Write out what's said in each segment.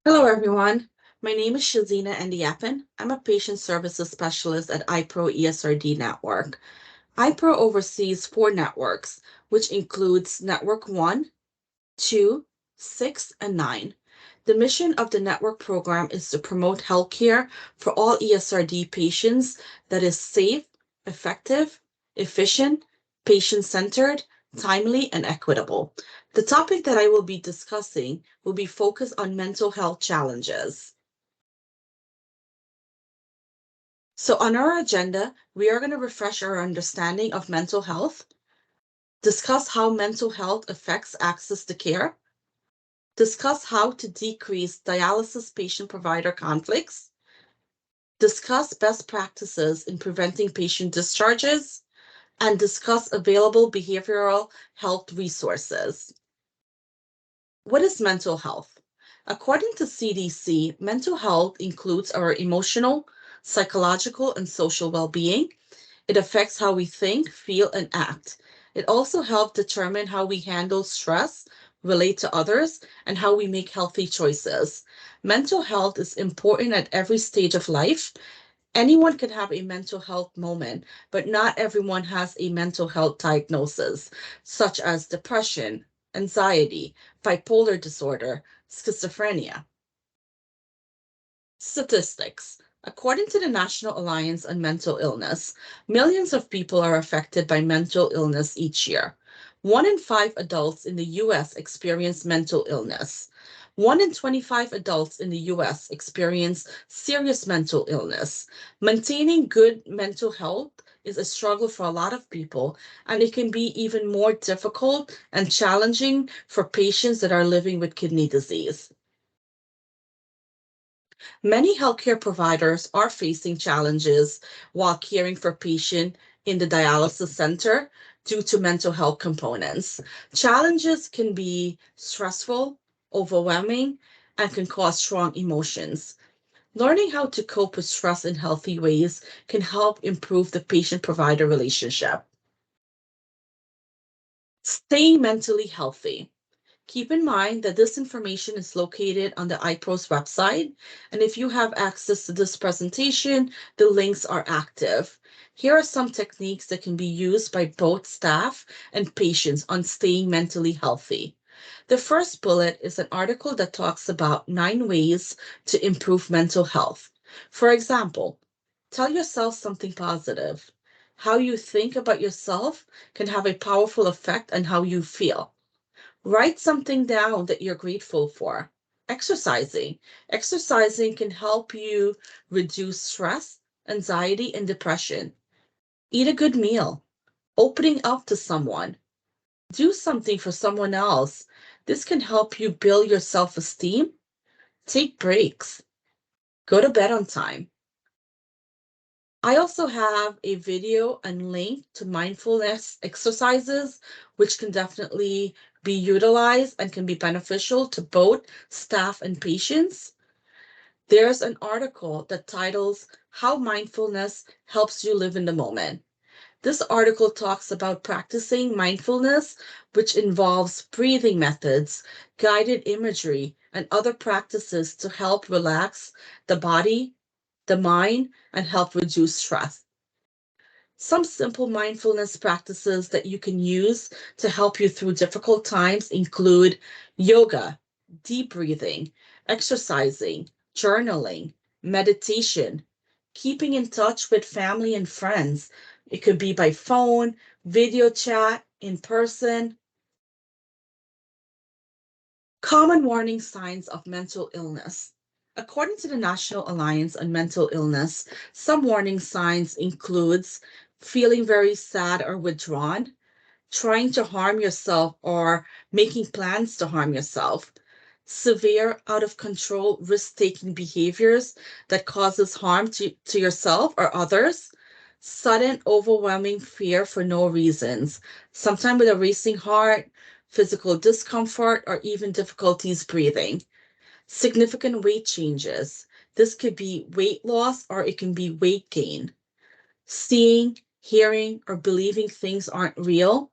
Hello, everyone. My name is Shazina Ndiapan. I'm a patient services specialist at IPRO ESRD network. IPRO oversees 4 networks, which includes Network 1, 2, 6, and 9. The mission of the network program is to promote healthcare for all ESRD patients that is safe, effective, efficient, patient-centered, timely, and equitable. The topic that I will be discussing will be focused on mental health challenges. So, on our agenda, we are going to refresh our understanding of mental health, discuss how mental health affects access to care, discuss how to decrease dialysis patient provider conflicts, discuss best practices in preventing patient discharges, and discuss available behavioral health resources. What is mental health? According to CDC, mental health includes our emotional, psychological, and social well being. It affects how we think, feel, and act. It also helps determine how we handle stress, relate to others, and how we make healthy choices. Mental health is important at every stage of life. Anyone can have a mental health moment, but not everyone has a mental health diagnosis, such as depression, anxiety, bipolar disorder, schizophrenia. Statistics. According to the National Alliance on Mental Illness, millions of people are affected by mental illness each year. 1 in 5 adults in the US experience mental illness. 1 in 25 adults in the US experience serious mental illness. Maintaining good mental health is a struggle for a lot of people, and it can be even more difficult and challenging for patients that are living with kidney disease. Many healthcare providers are facing challenges while caring for patients in the dialysis center due to mental health components. Challenges can be stressful, overwhelming, and can cause strong emotions. Learning how to cope with stress in healthy ways can help improve the patient provider relationship. Staying mentally healthy. Keep in mind that this information is located on the IPRO's website, and if you have access to this presentation, the links are active. Here are some techniques that can be used by both staff and patients on staying mentally healthy. The first bullet is an article that talks about 9 ways to improve mental health. For example, tell yourself something positive. How you think about yourself can have a powerful effect on how you feel. Write something down that you're grateful for. Exercising. Exercising can help you reduce stress, anxiety, and depression. Eat a good meal. Opening up to someone. Do something for someone else. This can help you build your self esteem. Take breaks. Go to bed on time. I also have a video and link to mindfulness exercises, which can definitely be utilized and can be beneficial to both staff and patients. There's an article that titles How Mindfulness Helps You Live in the Moment. This article talks about practicing mindfulness, which involves breathing methods, guided imagery, and other practices to help relax the body, the mind, and help reduce stress. Some simple mindfulness practices that you can use to help you through difficult times include yoga, deep breathing, exercising, journaling, meditation, keeping in touch with family and friends. It could be by phone, video chat, in person. Common warning signs of mental illness. According to the National Alliance on Mental Illness, some warning signs includes feeling very sad or withdrawn, trying to harm yourself or making plans to harm yourself, severe out of control risk-taking behaviors that causes harm to yourself or others, sudden overwhelming fear for no reasons, sometimes with a racing heart, physical discomfort, or even difficulties breathing. Significant weight changes. This could be weight loss or it can be weight gain. Seeing, hearing, or believing things aren't real.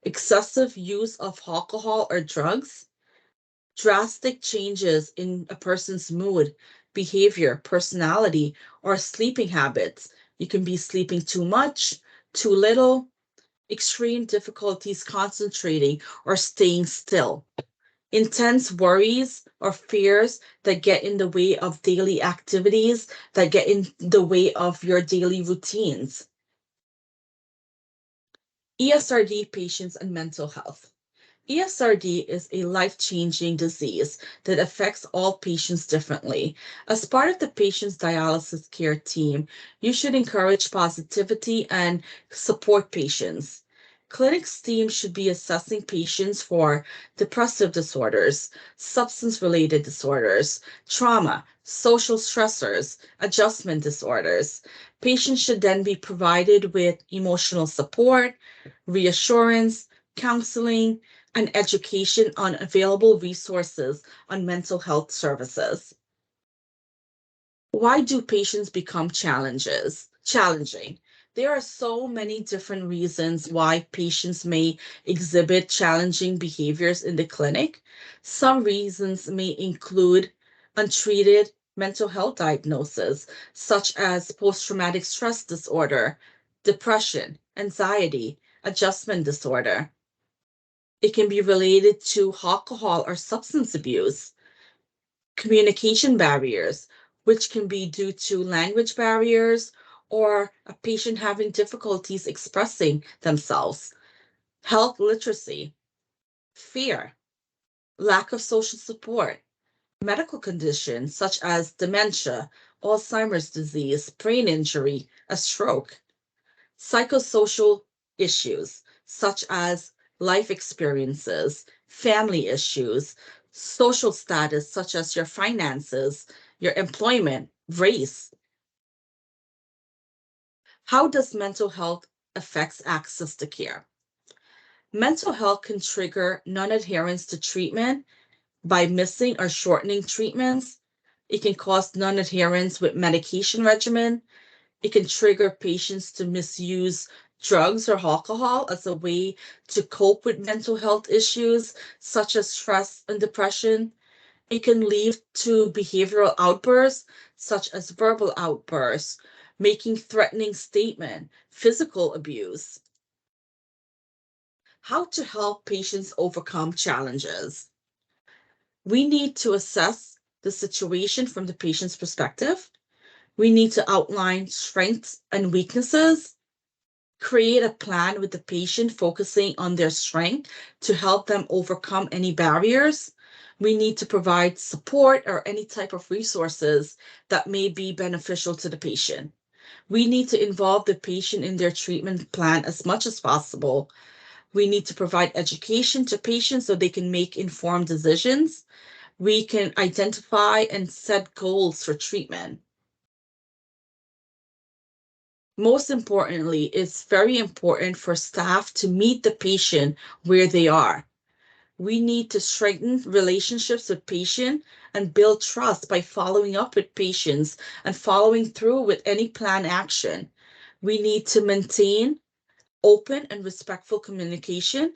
Excessive use of alcohol or drugs. Drastic changes in a person's mood, behavior, personality, or sleeping habits. You can be sleeping too much, too little, extreme difficulties concentrating or staying still, intense worries or fears that get in the way of daily activities, that get in the way of your daily routines. ESRD patients and mental health. ESRD is a life-changing disease that affects all patients differently. As part of the patient's dialysis care team, you should encourage positivity and support patients. Clinic's team should be assessing patients for depressive disorders, substance-related disorders, trauma, social stressors, adjustment disorders. Patients should then be provided with emotional support, reassurance, counseling, and education on available resources on mental health services. Why do patients become challenging? There are so many different reasons why patients may exhibit challenging behaviors in the clinic. Some reasons may include untreated mental health diagnosis, such as post-traumatic stress disorder, depression, anxiety, adjustment disorder. It can be related to alcohol or substance abuse, communication barriers, which can be due to language barriers or a patient having difficulties expressing themselves, health literacy, fear, lack of social support, medical conditions such as dementia, Alzheimer's disease, brain injury, a stroke, psychosocial issues such as life experiences, family issues, social status such as your finances, your employment, race. How does mental health affects access to care? Mental health can trigger non-adherence to treatment by missing or shortening treatments. It can cause non-adherence with medication regimen. It can trigger patients to misuse drugs or alcohol as a way to cope with mental health issues such as stress and depression. It can lead to behavioral outbursts such as verbal outbursts, making threatening statement, physical abuse. How to help patients overcome challenges. We need to assess the situation from the patient's perspective. We need to outline strengths and weaknesses, create a plan with the patient focusing on their strength to help them overcome any barriers. We need to provide support or any type of resources that may be beneficial to the patient. We need to involve the patient in their treatment plan as much as possible. We need to provide education to patients so they can make informed decisions. We can identify and set goals for treatment. Most importantly, it's very important for staff to meet the patient where they are. We need to strengthen relationships with patients and build trust by following up with patients and following through with any planned action. We need to maintain open and respectful communication,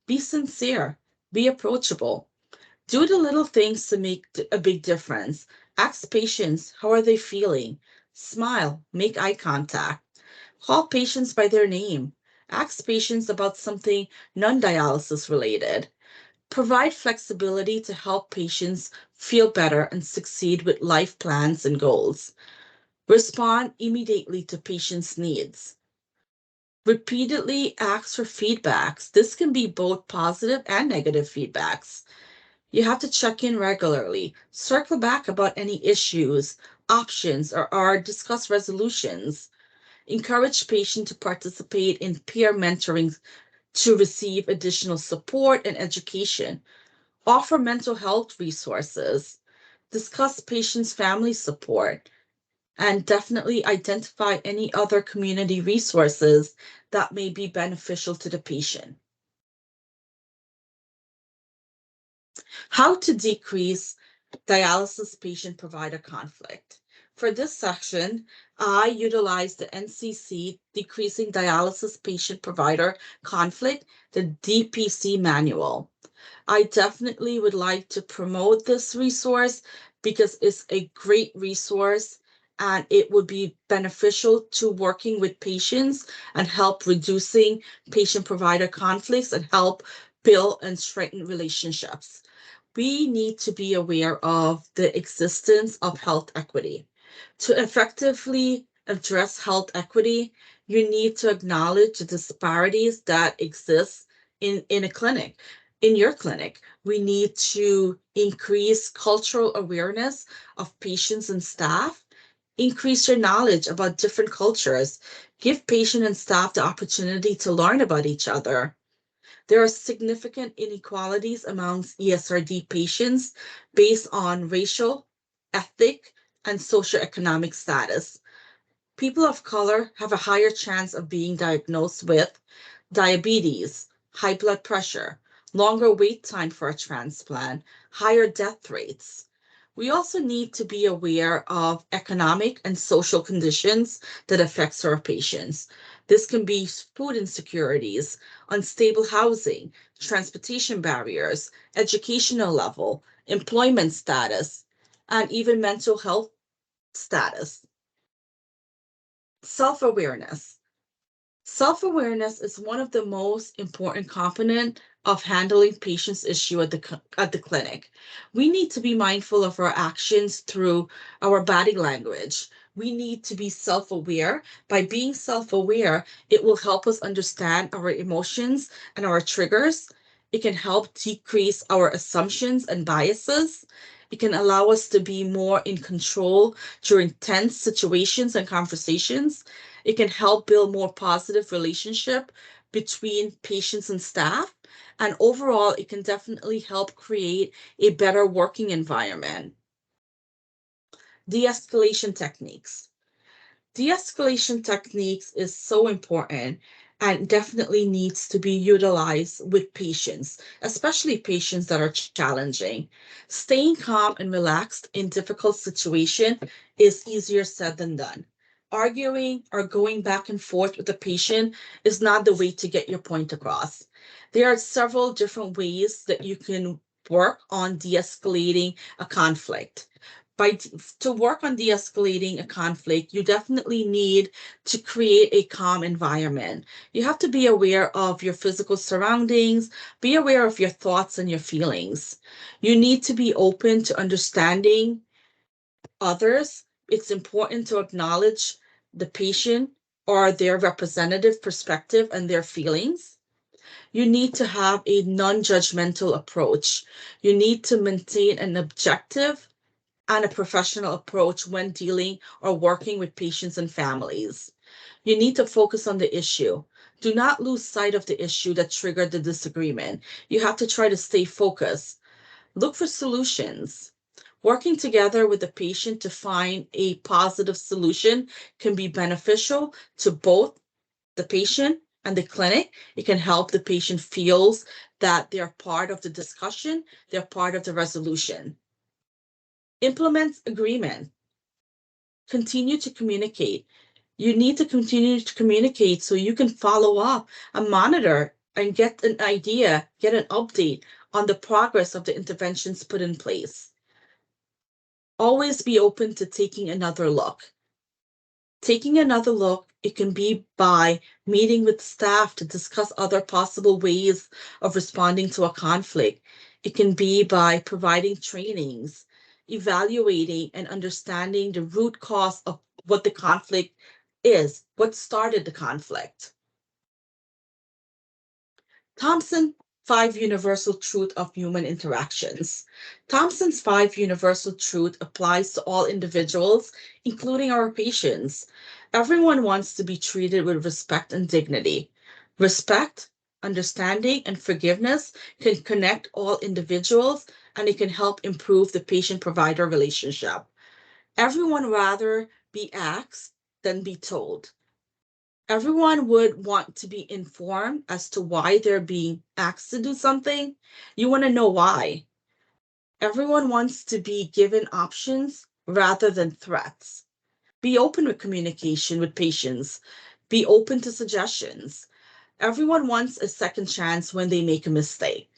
be sincere, be approachable. Do the little things to make a big difference. Ask patients, how are they feeling? Smile, make eye contact. Call patients by their name. Ask patients about something non-dialysis related. Provide flexibility to help patients feel better and succeed with life plans and goals. Respond immediately to patients' needs. Repeatedly ask for feedbacks. This can be both positive and negative feedbacks. You have to check in regularly, circle back about any issues, options, or discuss resolutions. Encourage patients to participate in peer mentoring to receive additional support and education. Offer mental health resources. Discuss patients' family support. And definitely identify any other community resources that may be beneficial to the patient. How to decrease dialysis patient-provider conflict. For this section, I utilized the NCC Decreasing Dialysis Patient Provider Conflict, the DPC manual. I definitely would like to promote this resource because it's a great resource and it would be beneficial to working with patients and help reducing patient provider conflicts and help build and strengthen relationships. We need to be aware of the existence of health equity. To effectively address health equity, you need to acknowledge the disparities that exist in a clinic. In your clinic, we need to increase cultural awareness of patients and staff, increase your knowledge about different cultures, give patient and staff the opportunity to learn about each other. There are significant inequalities amongst ESRD patients based on racial, ethnic, and socioeconomic status. People of color have a higher chance of being diagnosed with diabetes, high blood pressure, longer wait time for a transplant, higher death rates. We also need to be aware of economic and social conditions that affects our patients. This can be food insecurities, unstable housing, transportation barriers, educational level, employment status, and even mental health status. Self-awareness. Self-awareness is one of the most important component of handling patients' issue at the clinic. We need to be mindful of our actions through our body language. We need to be self-aware. By being self-aware, it will help us understand our emotions and our triggers. It can help decrease our assumptions and biases. It can allow us to be more in control during tense situations and conversations. It can help build more positive relationship between patients and staff. And overall, it can definitely help create a better working environment. De-escalation techniques. De-escalation techniques is so important and definitely needs to be utilized with patients, especially patients that are challenging. Staying calm and relaxed in difficult situation is easier said than done. Arguing or going back and forth with the patient is not the way to get your point across. There are several different ways that you can work on de-escalating a conflict. To work on de-escalating a conflict, you definitely need to create a calm environment. You have to be aware of your physical surroundings, be aware of your thoughts and your feelings. You need to be open to understanding others. It's important to acknowledge the patient or their representative perspective and their feelings. You need to have a non-judgmental approach. You need to maintain an objective and a professional approach when dealing or working with patients and families. You need to focus on the issue. Do not lose sight of the issue that triggered the disagreement. You have to try to stay focused. Look for solutions. Working together with the patient to find a positive solution can be beneficial to both the patient and the clinic. It can help the patient feels that they're part of the discussion, they're part of the resolution. Implement agreement. Continue to communicate. You need to continue to communicate so you can follow up and monitor and get an idea, get an update on the progress of the interventions put in place. Always be open to taking another look. Taking another look, it can be by meeting with staff to discuss other possible ways of responding to a conflict. It can be by providing trainings, evaluating and understanding the root cause of what the conflict is, what started the conflict. Thompson Five Universal Truth of Human Interactions. Thompson's Five Universal Truth applies to all individuals, including our patients. Everyone wants to be treated with respect and dignity. Respect, understanding, and forgiveness can connect all individuals, and it can help improve the patient-provider relationship. Everyone rather be asked than be told. Everyone would want to be informed as to why they're being asked to do something. You want to know why. Everyone wants to be given options rather than threats. Be open with communication with patients. Be open to suggestions. Everyone wants a second chance when they make a mistake.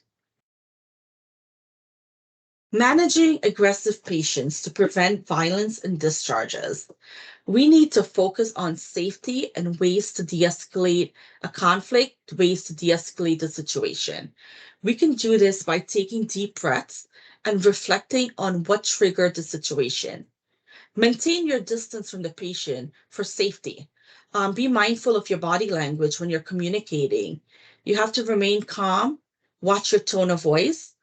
Managing aggressive patients to prevent violence and discharges. We need to focus on safety and ways to de-escalate a conflict, ways to de-escalate the situation. We can do this by taking deep breaths and reflecting on what triggered the situation. Maintain your distance from the patient for safety. Be mindful of your body language when you're communicating. You have to remain calm, watch your tone of voice.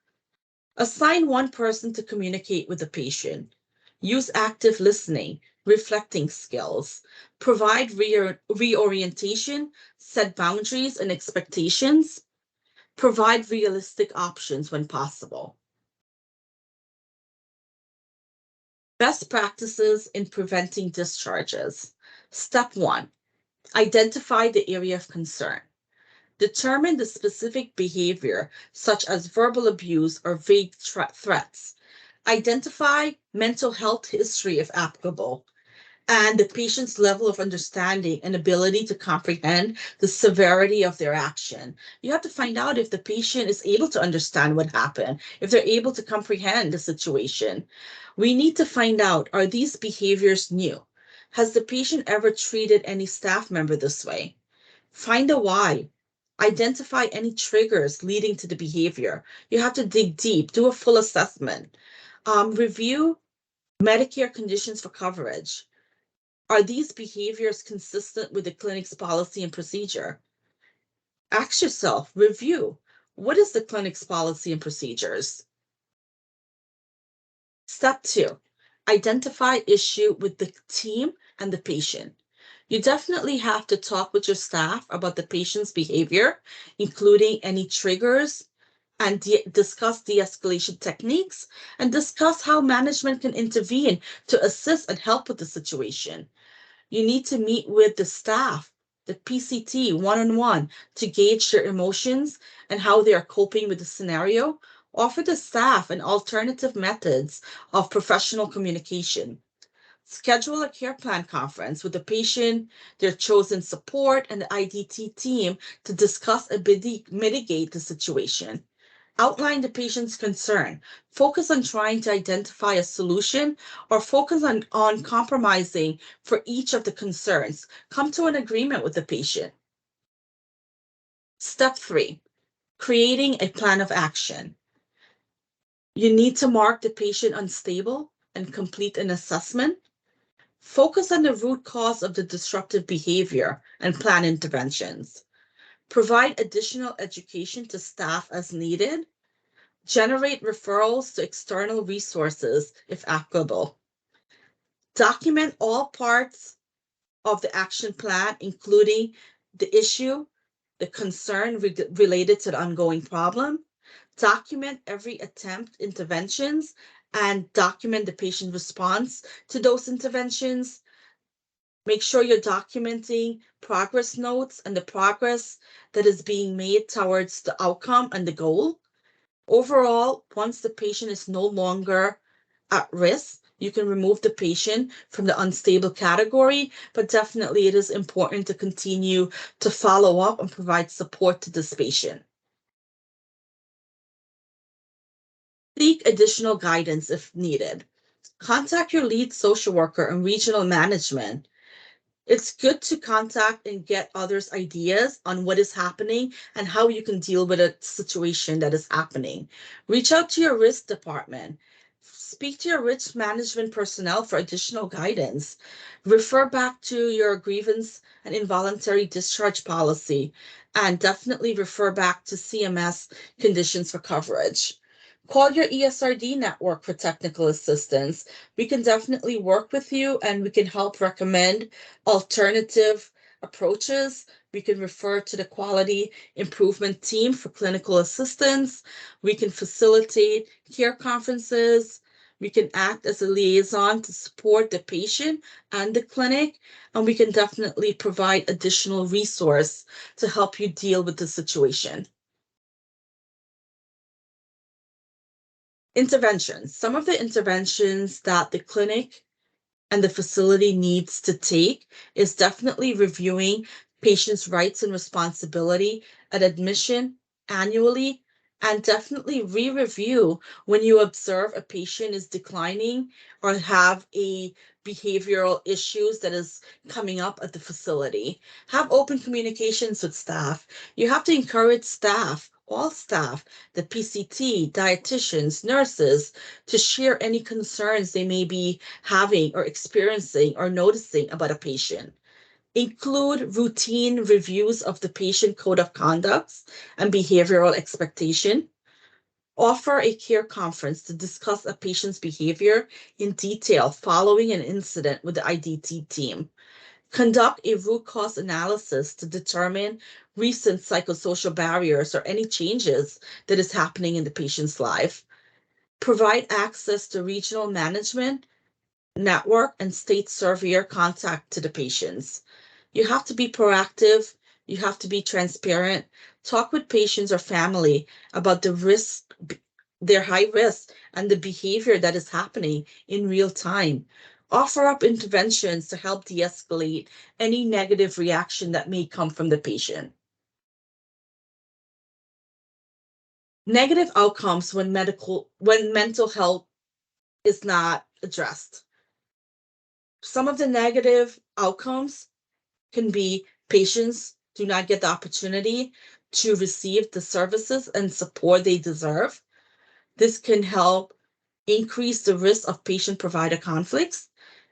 Assign one person to communicate with the patient. Use active listening, reflecting skills. Provide reorientation, set boundaries and expectations. Provide realistic options when possible. Best practices in preventing discharges. Step 1. Identify the area of concern. Determine the specific behavior, such as verbal abuse or vague threats. Identify mental health history if applicable, and the patient's level of understanding and ability to comprehend the severity of their action. You have to find out if the patient is able to understand what happened, if they're able to comprehend the situation. We need to find out, are these behaviors new? Has the patient ever treated any staff member this way? Find a why. Identify any triggers leading to the behavior. You have to dig deep, do a full assessment. Review Medicare conditions for coverage. Are these behaviors consistent with the clinic's policy and procedure? Ask yourself, review, what is the clinic's policy and procedures? Step 2, identify issue with the team and the patient. You definitely have to talk with your staff about the patient's behavior, including any triggers, and discuss de-escalation techniques, and discuss how management can intervene to assist and help with the situation. You need to meet with the staff, the PCT, one-on-one to gauge their emotions and how they are coping with the scenario. Offer the staff an alternative methods of professional communication. Schedule a care plan conference with the patient, their chosen support, and the IDT team to discuss and mitigate the situation. Outline the patient's concern. Focus on trying to identify a solution or focus on compromising for each of the concerns. Come to an agreement with the patient. Step 3, creating a plan of action. You need to mark the patient unstable and complete an assessment. Focus on the root cause of the disruptive behavior and plan interventions. Provide additional education to staff as needed. Generate referrals to external resources if applicable. Document all parts of the action plan, including the issue, the concern related to the ongoing problem. Document every attempt interventions and document the patient response to those interventions. Make sure you're documenting progress notes and the progress that is being made towards the outcome and the goal. Overall, once the patient is no longer at risk, you can remove the patient from the unstable category, but definitely it is important to continue to follow up and provide support to this patient. Seek additional guidance if needed. Contact your lead social worker and regional management. It's good to contact and get others' ideas on what is happening and how you can deal with a situation that is happening. Reach out to your risk department. Speak to your risk management personnel for additional guidance. Refer back to your grievance and involuntary discharge policy, and definitely refer back to CMS conditions for coverage. Call your ESRD network for technical assistance. We can definitely work with you and we can help recommend alternative approaches. We can refer to the quality improvement team for clinical assistance. We can facilitate care conferences. We can act as a liaison to support the patient and the clinic, and we can definitely provide additional resource to help you deal with the situation. Interventions. Some of the interventions that the clinic and the facility needs to take is definitely reviewing patients' rights and responsibility at admission annually, and definitely re-review when you observe a patient is declining or have a behavioral issues that is coming up at the facility. Have open communications with staff. You have to encourage staff, all staff, the PCT, dietitians, nurses, to share any concerns they may be having or experiencing or noticing about a patient. Include routine reviews of the patient code of conducts and behavioral expectation. Offer a care conference to discuss a patient's behavior in detail following an incident with the IDT team. Conduct a root cause analysis to determine recent psychosocial barriers or any changes that is happening in the patient's life. Provide access to regional management network and state surveyor contact to the patients. You have to be proactive. You have to be transparent. Talk with patients or family about the risk, their high risk, and the behavior that is happening in real time. Offer up interventions to help de escalate any negative reaction that may come from the patient. Negative outcomes when mental health is not addressed. Some of the negative outcomes can be patients do not get the opportunity to receive the services and support they deserve. This can help increase the risk of patient-provider conflicts.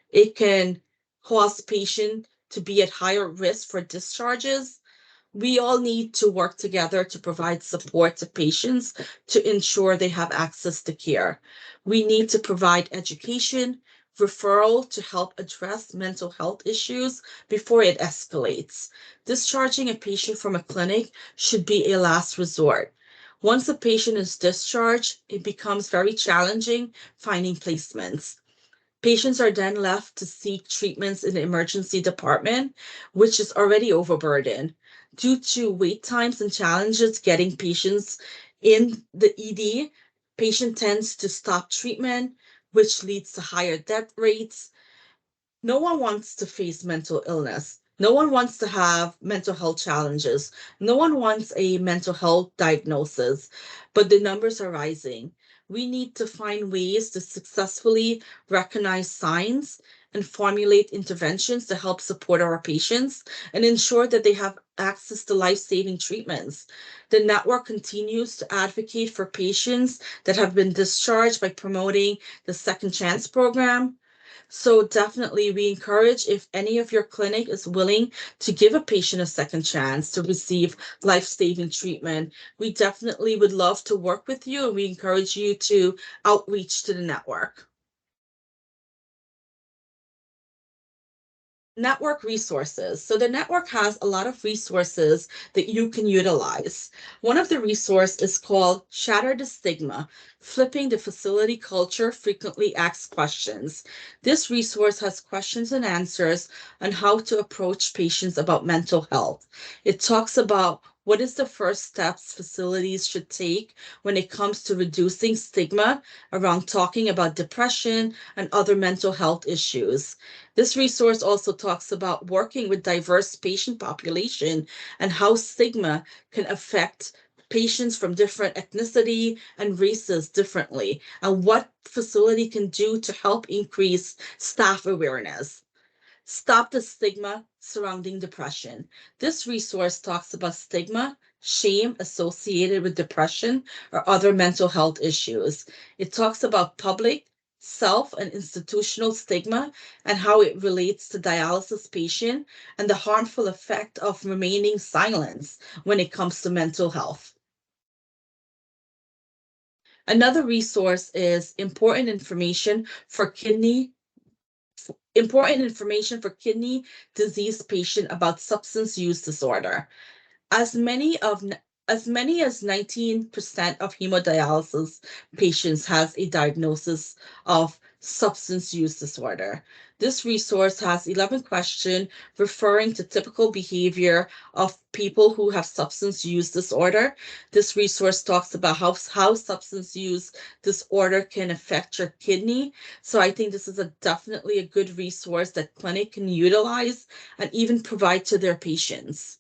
It can cause patient to be at higher risk for discharges. We all need to work together to provide support to patients to ensure they have access to care. We need to provide education, referral to help address mental health issues before it escalates. Discharging a patient from a clinic should be a last resort. Once a patient is discharged, it becomes very challenging finding placements. Patients are then left to seek treatments in the emergency department, which is already overburdened. Due to wait times and challenges getting patients in the ED, patient tends to stop treatment, which leads to higher death rates. No one wants to face mental illness. No one wants to have mental health challenges. No one wants a mental health diagnosis, but the numbers are rising. We need to find ways to successfully recognize signs and formulate interventions to help support our patients and ensure that they have access to life-saving treatments. The network continues to advocate for patients that have been discharged by promoting the Second Chance program. So definitely we encourage if any of your clinic is willing to give a patient a second chance to receive life-saving treatment, we definitely would love to work with you and we encourage you to outreach to the network. Network resources. So the network has a lot of resources that you can utilize. One of the resources is called Shatter the Stigma, Flipping the Facility Culture Frequently Asked Questions. This resource has questions and answers on how to approach patients about mental health. It talks about what is the first steps facilities should take when it comes to reducing stigma around talking about depression and other mental health issues. This resource also talks about working with diverse patient population and how stigma can affect patients from different ethnicity and races differently, and what facility can do to help increase staff awareness. Stop the stigma surrounding depression. This resource talks about stigma, shame associated with depression or other mental health issues. It talks about public, self, and institutional stigma and how it relates to dialysis patient and the harmful effect of remaining silent when it comes to mental health. Another resource is important information for kidney disease patient about substance use disorder. As many of as many as 19% of hemodialysis patients has a diagnosis of substance use disorder. This resource has 11 questions referring to typical behavior of people who have substance use disorder. This resource talks about how substance use disorder can affect your kidney. So I think this is definitely a good resource that clinic can utilize and even provide to their patients.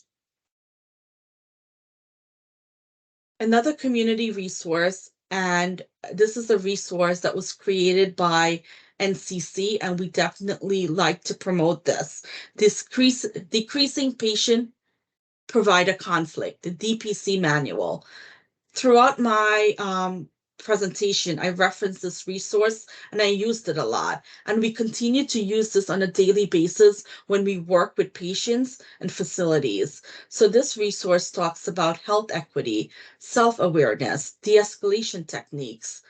Another community resource, and this is a resource that was created by NCC, and we definitely like to promote this. Decreasing patient provider conflict, the DPC manual. Throughout my presentation, I referenced this resource and I used it a lot. And we continue to use this on a daily basis when we work with patients and facilities. So this resource talks about health equity, self-awareness, de-escalation techniques.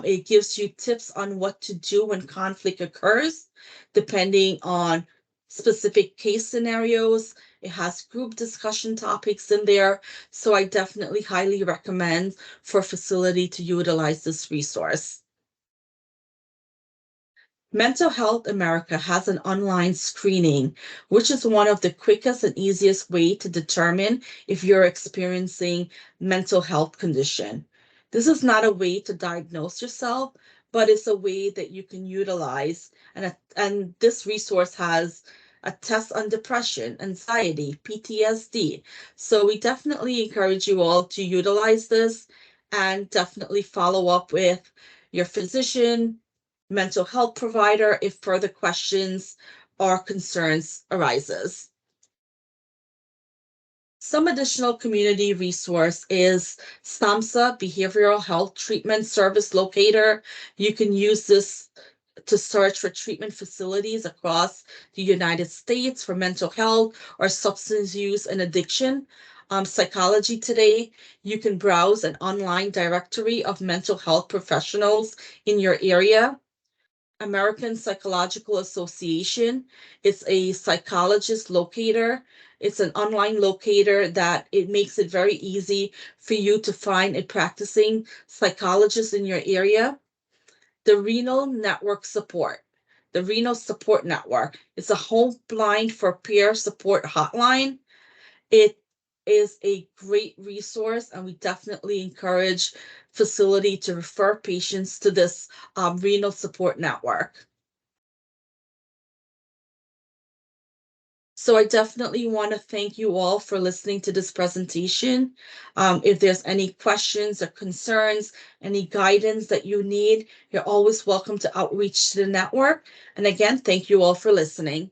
It gives you tips on what to do when conflict occurs, depending on specific case scenarios. It has group discussion topics in there. So I definitely highly recommend for a facility to utilize this resource. Mental Health America has an online screening, which is one of the quickest and easiest way to determine if you're experiencing mental health condition. This is not a way to diagnose yourself, but it's a way that you can utilize. And this resource has a test on depression, anxiety, PTSD. So we definitely encourage you all to utilize this and definitely follow up with your physician, mental health provider if further questions or concerns arises. Some additional community resource is STAMHSA, Behavioral Health Treatment Service Locator. You can use this to search for treatment facilities across the United States for mental health or substance use and addiction. Psychology Today, you can browse an online directory of mental health professionals in your area. American Psychological Association. It's a psychologist locator. It's an online locator that it makes it very easy for you to find a practicing psychologist in your area. The Renal Network Support. The Renal Support Network. It's a helpline for peer support hotline. It is a great resource, and we definitely encourage facility to refer patients to this renal support network. So I definitely want to thank you all for listening to this presentation. If there's any questions or concerns, any guidance that you need, you're always welcome to outreach to the network. And again, thank you all for listening.